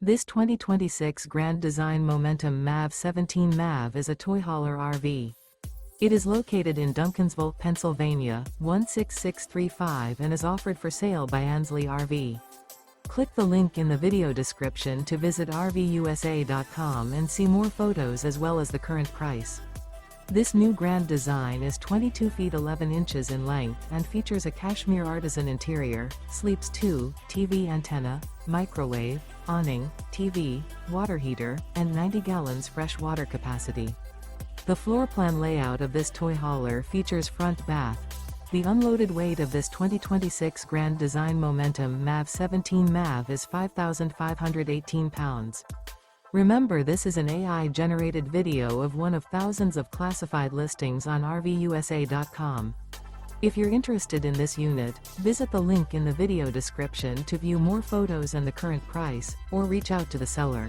This 2026 Grand Design Momentum MAV 17 MAV is a toy hauler RV. It is located in Duncansville, Pennsylvania, 16635 and is offered for sale by Ansley RV. Click the link in the video description to visit RVUSA.com and see more photos as well as the current price. This new Grand Design is 22 feet 11 inches in length and features a Cashmere Artisan interior, sleeps 2, TV antenna, microwave, awning, TV, water heater, and 90 gallons fresh water capacity. The floor plan layout of this toy hauler features front bath. The unloaded weight of this 2026 Grand Design Momentum MAV 17 MAV is 5,518 pounds. Remember, this is an AI-generated video of one of thousands of classified listings on RVUSA.com. If you're interested in this unit, visit the link in the video description to view more photos and the current price, or reach out to the seller.